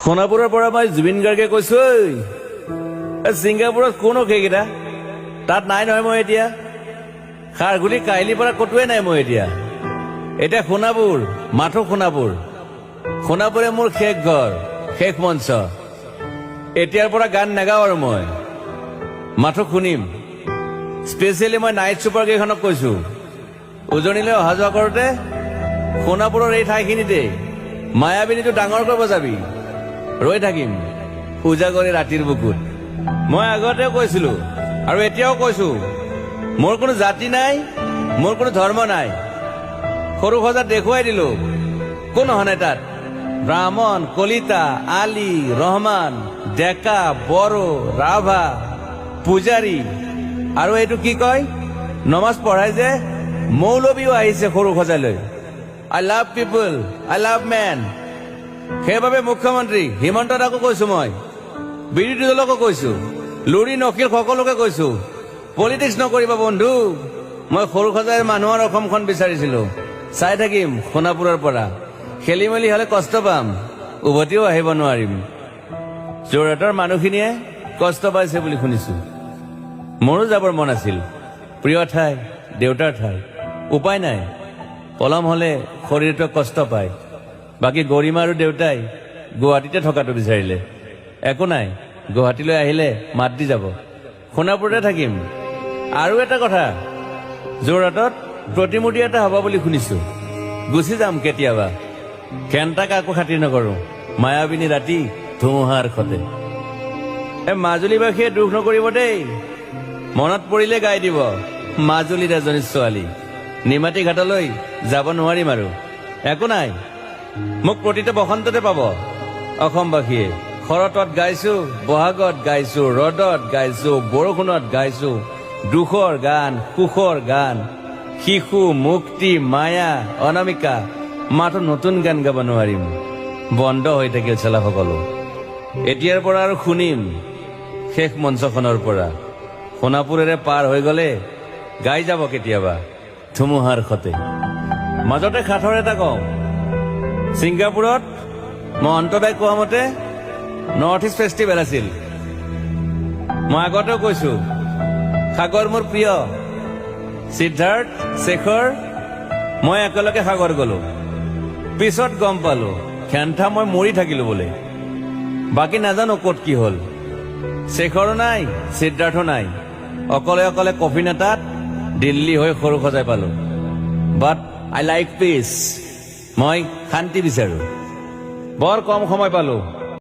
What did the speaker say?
সোণাপুৰৰ পৰা মই জুবিন গাৰ্গে কৈছো ছিংগাপুৰত কোন সেইকেইটা তাত নাই নহয় মই এতিয়া খাৰঘুলি কাহিলীৰ পৰা কতোৱে নাই মই এতিয়া সোণাপুৰ মাথো সোণাপুৰে মোৰ শেষ ঘৰ শেষ মঞ্চ এতিয়াৰ পৰা গান নাগাওঁ আৰু মই মাথো শুনিম স্পেচিয়েলি মই নাইট ছুপাৰ কেইখনক কৈছো উজনিলৈ অহা যোৱা কৰোঁতে সোণাপুৰৰ এই ঠাইখিনিতে মায়াবিনীটো ডাঙৰকৈ বজাবি ৰৈ থাকিম উজাগৰি ৰাতিৰ বুকুত মই আগতেও কৈছিলো আৰু এতিয়াও কৈছো মোৰ কোনো জাতি নাই মোৰ কোনো ধৰ্ম নাই সৰু সজাত দেখুৱাই দিলো কোন হনে তাত ব্ৰাহ্মণ কলিতা আলী ৰহমান ডেকা বড়ো ৰাভা পূজাৰী আৰু এইটো কি কয় নমাজ পঢ়াই যে মৌলবীও আহিছে সৰু সজালৈ I love people I love man সেইবাবে মুখ্যমন্ত্ৰী হিমন্ত দাকো কৈছো মই বিৰোধী দলকো কৈছো লুৰি নকিল সকলোকে কৈছো পলিটিক্স নকৰিবা বন্ধু মই সৰু সজাই মানুহৰ অসমখন বিচাৰিছিলো চাই থাকিম সোণাপুৰৰ পৰা খেলি মেলি হলে কষ্ট পাম উভতিও আহিব নোৱাৰিম যোৰহাটৰ মানুহখিনিয়ে কষ্ট পাইছে বুলি শুনিছো মোৰো যাবৰ মন আছিল প্ৰিয় ঠাই দেউতাৰ ঠাই উপায় নাই পলম হলে শৰীৰটোৱে কষ্ট পায় বাকী গৰিমা আৰু দেউতাই গুৱাহাটীতে থকাটো বিচাৰিলে একো নাই গুৱাহাটীলৈ আহিলে মাত দি যাব সোণাপুৰতে থাকিম আৰু এটা কথা যোৰহাটত প্ৰতিমূৰ্তি এটা হ'ব বুলি শুনিছো গুচি যাম কেতিয়াবা কেণ্টা কাকো খাতিৰ নকৰো মায়াবিনী ৰাতি ধুমুহাৰ খতে মাজুলীবাসীয়ে দুখ নকৰিব দেই মনত পৰিলে গাই দিব মাজুলীৰ এজনী ছোৱালী নিমাতী ঘাটলৈ যাব নোৱাৰিম আৰু একো নাই মোক প্ৰতিটো বসন্ততে পাব অসমবাসীয়ে শৰতত গাইছো বহাগত গাইছো ৰদত গাইছো বৰষুণত গাইছো দুখৰ গান সুখৰ গান শিশু মুক্তি মায়া অনামিকা মাথো নতুন গান গাব নোৱাৰিম বন্ধ হৈ থাকিল চেলা সকলো এতিয়াৰ পৰা আৰু শুনিম শেষ মঞ্চখনৰ পৰা সোণাপুৰেৰে পাৰ হৈ গলে গাই যাব কেতিয়াবা ধুমুহাৰ খতে মাজতে সাঁথৰ এটা কওঁ ছিংগাপুৰত মই অন্তদাই কোৱা মতে নৰ্থ ইষ্ট ফেষ্টিভেল আছিল মই আগতেও কৈছো সাগৰ মোৰ প্ৰিয় সিদ্ধাৰ্থ শেখৰ মই একেলগে সাগৰ গলো পিছত গম পালো খেন্থা মই মৰি থাকিলো বোলে বাকী নাজানো ক'ত কি হল শেখৰো নাই সিদ্ধাৰ্থো নাই অকলে অকলে কফি নেতাত দিল্লী হৈ সৰু সজাই পালো বাট আই লাইক পিচ মই শান্তি বিচাৰো বৰ কম সময় পালো